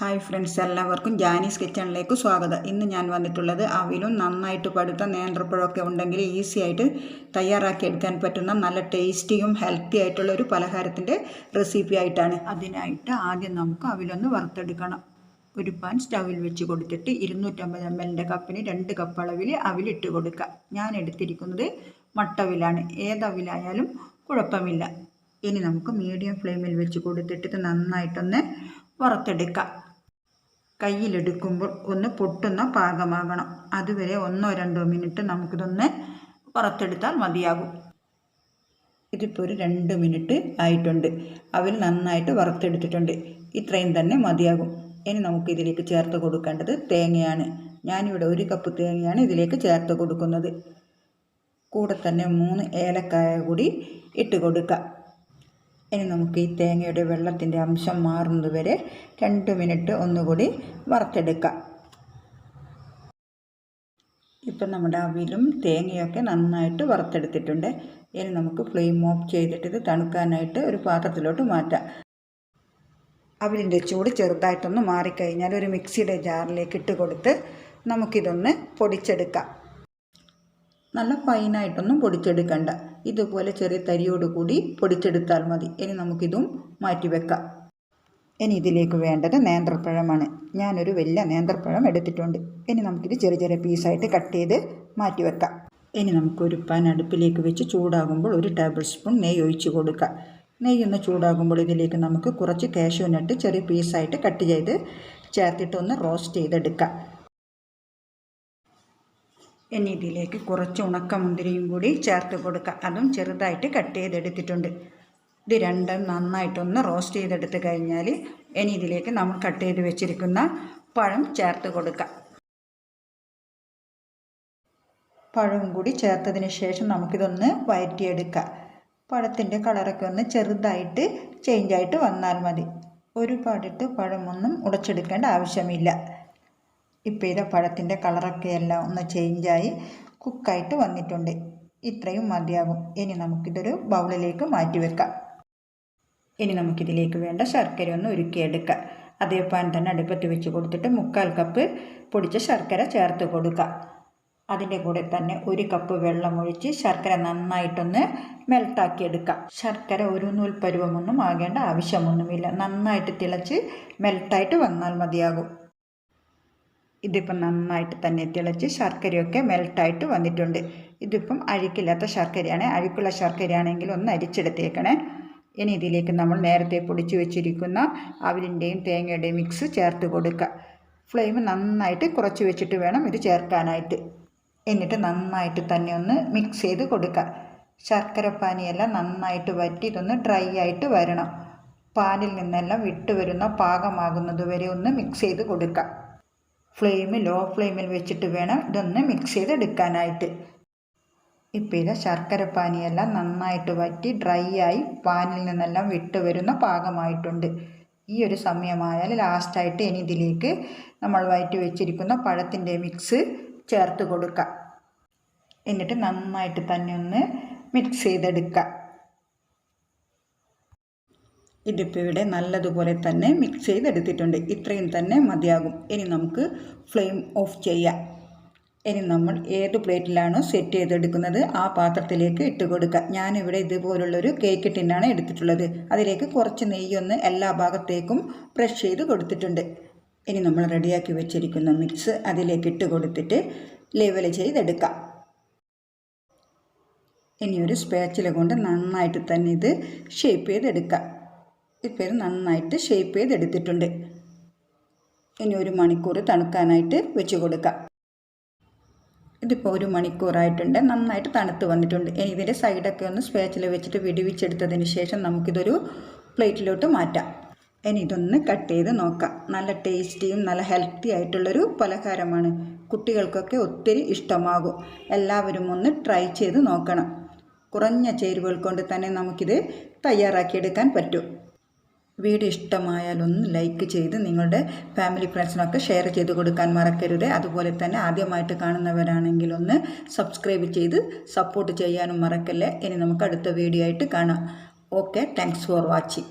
Hi friends, എല്ലാവർക്കും ജാനീസ് കിച്ചണിലേക്ക് സ്വാഗതം. ഇന്ന് ഞാൻ വന്നിട്ടുള്ളത് അവിലും നന്നായിട്ട് പഴുത്ത നേന്ത്രപ്പഴമൊക്കെ ഉണ്ടെങ്കിൽ ഈസി ആയിട്ട് തയ്യാറാക്കിയെടുക്കാൻ പറ്റുന്ന നല്ല ടേസ്റ്റിയും ഹെൽത്തി ആയിട്ടുള്ള ഒരു പലഹാരത്തിൻ്റെ റെസിപ്പി ആയിട്ടാണ്. അതിനായിട്ട് ആദ്യം നമുക്ക് അവിലൊന്ന് വറുത്തെടുക്കണം. ഒരു പാൻ സ്റ്റൗവിൽ വെച്ച് കൊടുത്തിട്ട് 250 ml കപ്പിന് 2 കപ്പ് അളവിൽ അവിലിട്ട് കൊടുക്കുക. ഞാൻ എടുത്തിരിക്കുന്നത് മട്ടവിലാണ്. ഏതവിലായാലും കുഴപ്പമില്ല. ഇനി നമുക്ക് മീഡിയം ഫ്ലെയിമിൽ വെച്ച് കൊടുത്തിട്ട് ഇത് നന്നായിട്ടൊന്ന് വറുത്തെടുക്കാം. കയ്യിലെടുക്കുമ്പോൾ ഒന്ന് പൊട്ടുന്ന പാകമാകണം. അതുവരെ 1-2 മിനിറ്റ് നമുക്കിതൊന്ന് വറുത്തെടുത്താൽ മതിയാകും. ഇതിപ്പോൾ ഒരു 2 മിനിറ്റ് ആയിട്ടുണ്ട്. അവിൽ നന്നായിട്ട് വറുത്തെടുത്തിട്ടുണ്ട്. ഇത്രയും തന്നെ മതിയാകും. ഇനി നമുക്കിതിലേക്ക് ചേർത്ത് കൊടുക്കേണ്ടത് തേങ്ങയാണ്. ഞാനിവിടെ 1 കപ്പ് തേങ്ങയാണ് ഇതിലേക്ക് ചേർത്ത് കൊടുക്കുന്നത്. കൂടെ തന്നെ 3 ഏലക്കായ കൂടി ഇട്ട് കൊടുക്കുക. ഇനി നമുക്ക് ഈ തേങ്ങയുടെ വെള്ളത്തിൻ്റെ അംശം മാറുന്നത് വരെ 2 മിനിറ്റ് ഒന്നുകൂടി വറുത്തെടുക്കാം. ഇപ്പം നമ്മുടെ അവിലും തേങ്ങയൊക്കെ നന്നായിട്ട് വറുത്തെടുത്തിട്ടുണ്ട്. ഇനി നമുക്ക് ഫ്ലെയിം ഓഫ് ചെയ്തിട്ട് ഇത് തണുക്കാനായിട്ട് ഒരു പാത്രത്തിലോട്ട് മാറ്റാം. അവിലിൻ്റെ ചൂട് ചെറുതായിട്ടൊന്ന് മാറിക്കഴിഞ്ഞാൽ ഒരു മിക്സിയുടെ ജാറിലേക്ക് ഇട്ട് കൊടുത്ത് നമുക്കിതൊന്ന് പൊടിച്ചെടുക്കാം. നല്ല ഫൈനായിട്ടൊന്നും പൊടിച്ചെടുക്കണ്ട. ഇതുപോലെ ചെറിയ തരിയോടുകൂടി പൊടിച്ചെടുത്താൽ മതി. ഇനി നമുക്കിതും മാറ്റി വെക്കാം. ഇനി ഇതിലേക്ക് വേണ്ടത് നേന്ത്രപ്പഴമാണ്. ഞാനൊരു വലിയ നേന്ത്രപ്പഴം എടുത്തിട്ടുണ്ട്. ഇനി നമുക്കിത് ചെറിയ ചെറിയ പീസായിട്ട് കട്ട് ചെയ്ത് മാറ്റി വെക്കാം. ഇനി നമുക്കൊരു പാൻ അടുപ്പിലേക്ക് വെച്ച് ചൂടാകുമ്പോൾ 1 ടേബിൾ സ്പൂൺ നെയ്യ് ഒഴിച്ച് കൊടുക്കാം. നെയ്യൊന്ന് ചൂടാകുമ്പോൾ ഇതിലേക്ക് നമുക്ക് കുറച്ച് കാഷ്യൂ നട്ട് ചെറിയ പീസായിട്ട് കട്ട് ചെയ്ത് ചേർത്തിട്ട് ഒന്ന് റോസ്റ്റ് ചെയ്തെടുക്കാം. ഇനി ഇതിലേക്ക് കുറച്ച് ഉണക്കമുന്തിരിയും കൂടി ചേർത്ത് കൊടുക്കുക. അതും ചെറുതായിട്ട് കട്ട് ചെയ്തെടുത്തിട്ടുണ്ട്. ഇത് രണ്ടും നന്നായിട്ടൊന്ന് റോസ്റ്റ് ചെയ്തെടുത്ത് കഴിഞ്ഞാൽ ഇനി ഇതിലേക്ക് നമ്മൾ കട്ട് ചെയ്ത് വെച്ചിരിക്കുന്ന പഴം ചേർത്ത് കൊടുക്കുക. പഴവും കൂടി ചേർത്തതിന് ശേഷം നമുക്കിതൊന്ന് വഴറ്റിയെടുക്കുക. പഴത്തിൻ്റെ കളറൊക്കെ ഒന്ന് ചെറുതായിട്ട് ചേഞ്ചായിട്ട് വന്നാൽ മതി. ഒരുപാടിട്ട് പഴമൊന്നും ഉടച്ചെടുക്കേണ്ട ആവശ്യമില്ല. ഇപ്പോൾ ഇത് പഴത്തിൻ്റെ കളറൊക്കെ എല്ലാം ഒന്ന് ചേഞ്ചായി കുക്കായിട്ട് വന്നിട്ടുണ്ട്. ഇത്രയും മതിയാകും. ഇനി നമുക്കിതൊരു ബൗളിലേക്ക് മാറ്റി വെക്കാം. ഇനി നമുക്കിതിലേക്ക് വേണ്ട ശർക്കര ഒന്ന് ഉരുക്കിയെടുക്കാം. അതേ പാൻ തന്നെ അടുപ്പത്ത് വെച്ച് കൊടുത്തിട്ട് 1/4 കപ്പ് പൊടിച്ച ശർക്കര ചേർത്ത് കൊടുക്കുക. അതിൻ്റെ കൂടെ തന്നെ 1 കപ്പ് വെള്ളം ഒഴിച്ച് ശർക്കര നന്നായിട്ടൊന്ന് മെൽട്ടാക്കിയെടുക്കാം. ശർക്കര ഒരു നൂൽ പരുവമൊന്നും ആകേണ്ട ആവശ്യമൊന്നുമില്ല. നന്നായിട്ട് തിളച്ച് മെൽട്ടായിട്ട് വന്നാൽ മതിയാകും. ഇതിപ്പം നന്നായിട്ട് തന്നെ തിളച്ച് ശർക്കരയൊക്കെ മെൽട്ടായിട്ട് വന്നിട്ടുണ്ട്. ഇതിപ്പം അഴുക്കില്ലാത്ത ശർക്കരയാണ്. അഴുക്കുള്ള ശർക്കരയാണെങ്കിൽ ഒന്ന് അരിച്ചെടുത്തേക്കണേ. ഇനി ഇതിലേക്ക് നമ്മൾ നേരത്തെ പൊടിച്ചു വെച്ചിരിക്കുന്ന അവിലിൻ്റെയും തേങ്ങയുടെയും മിക്സ് ചേർത്ത് കൊടുക്കുക. ഫ്ലെയിം നന്നായിട്ട് കുറച്ച് വെച്ചിട്ട് വേണം ഇത് ചേർക്കാനായിട്ട്. എന്നിട്ട് നന്നായിട്ട് തന്നെ ഒന്ന് മിക്സ് ചെയ്ത് കൊടുക്കുക. ശർക്കര പാനിയെല്ലാം നന്നായിട്ട് വറ്റി ഇതൊന്ന് ഡ്രൈ ആയിട്ട് വരണം. പാനിൽ നിന്നെല്ലാം വിട്ട് വരുന്ന പാകമാകുന്നത് വരെ ഒന്ന് മിക്സ് ചെയ്ത് കൊടുക്കുക. ഫ്ലെയിം ലോ ഫ്ലെയിമിൽ വെച്ചിട്ട് വേണം ഇതൊന്ന് മിക്സ് ചെയ്തെടുക്കാനായിട്ട്. ഇപ്പോൾ ഇത് ശർക്കര പാനിയെല്ലാം നന്നായിട്ട് വറ്റി ഡ്രൈ ആയി പാനിൽ നിന്നെല്ലാം വിട്ട് വരുന്ന പാകമായിട്ടുണ്ട്. ഈ ഒരു സമയമായാൽ ലാസ്റ്റായിട്ട് ഇനി ഇതിലേക്ക് നമ്മൾ വഴറ്റി വെച്ചിരിക്കുന്ന പഴത്തിൻ്റെ മിക്സ് ചേർത്ത് കൊടുക്കുക. എന്നിട്ട് നന്നായിട്ട് തന്നെ ഒന്ന് മിക്സ് ചെയ്തെടുക്കുക. ഇതിപ്പോൾ ഇവിടെ നല്ലതുപോലെ തന്നെ മിക്സ് ചെയ്തെടുത്തിട്ടുണ്ട്. ഇത്രയും തന്നെ മതിയാകും. ഇനി നമുക്ക് ഫ്ലെയിം ഓഫ് ചെയ്യാം. ഇനി നമ്മൾ ഏത് പ്ലേറ്റിലാണോ സെറ്റ് ചെയ്തെടുക്കുന്നത് ആ പാത്രത്തിലേക്ക് ഇട്ട് കൊടുക്കുക. ഞാനിവിടെ ഇതുപോലുള്ളൊരു കേക്ക് ടിന്നാണ് എടുത്തിട്ടുള്ളത്. അതിലേക്ക് കുറച്ച് നെയ്യൊന്ന് എല്ലാ ഭാഗത്തേക്കും ബ്രഷ് ചെയ്ത് കൊടുത്തിട്ടുണ്ട്. ഇനി നമ്മൾ റെഡിയാക്കി വെച്ചിരിക്കുന്ന മിക്സ് അതിലേക്ക് ഇട്ട് കൊടുത്തിട്ട് ലെവൽ ചെയ്തെടുക്കാം. ഇനി ഒരു സ്പാച്ചില കൊണ്ട് നന്നായിട്ട് തന്നെ ഇത് ഷേപ്പ് ചെയ്തെടുക്കാം. ഇപ്പോൾ ഇത് നന്നായിട്ട് ഷേപ്പ് ചെയ്തെടുത്തിട്ടുണ്ട്. ഇനി 1 മണിക്കൂർ തണുക്കാനായിട്ട് വെച്ച് കൊടുക്കാം. ഇതിപ്പോൾ 1 മണിക്കൂറായിട്ടുണ്ട്. നന്നായിട്ട് തണുത്ത് വന്നിട്ടുണ്ട്. ഇനി ഇതിൻ്റെ സൈഡൊക്കെ ഒന്ന് സ്പാച്ചില വെച്ചിട്ട് വിടിവിച്ചെടുത്തതിന് ശേഷം നമുക്കിതൊരു പ്ലേറ്റിലോട്ട് മാറ്റാം. ഇനി ഇതൊന്ന് കട്ട് ചെയ്ത് നോക്കാം. നല്ല ടേസ്റ്റിയും നല്ല ഹെൽത്തി ആയിട്ടുള്ളൊരു പലഹാരമാണ്. കുട്ടികൾക്കൊക്കെ ഒത്തിരി ഇഷ്ടമാകും. എല്ലാവരും ഒന്ന് ട്രൈ ചെയ്ത് നോക്കണം. കുറഞ്ഞ ചേരുവകൾ കൊണ്ട് തന്നെ നമുക്കിത് തയ്യാറാക്കിയെടുക്കാൻ പറ്റും. വീഡിയോ ഇഷ്ടമായാൽ ഒന്ന് ലൈക്ക് ചെയ്ത് നിങ്ങളുടെ ഫാമിലി ഫ്രണ്ട്സിനൊക്കെ ഷെയർ ചെയ്ത് കൊടുക്കാൻ മറക്കരുത്. അതുപോലെ തന്നെ ആദ്യമായിട്ട് കാണുന്നവരാണെങ്കിൽ ഒന്ന് സബ്സ്ക്രൈബ് ചെയ്ത് സപ്പോർട്ട് ചെയ്യാനും മറക്കല്ലേ. ഇനി നമുക്ക് അടുത്ത വീഡിയോ ആയിട്ട് കാണാം. Okay, thanks for watching.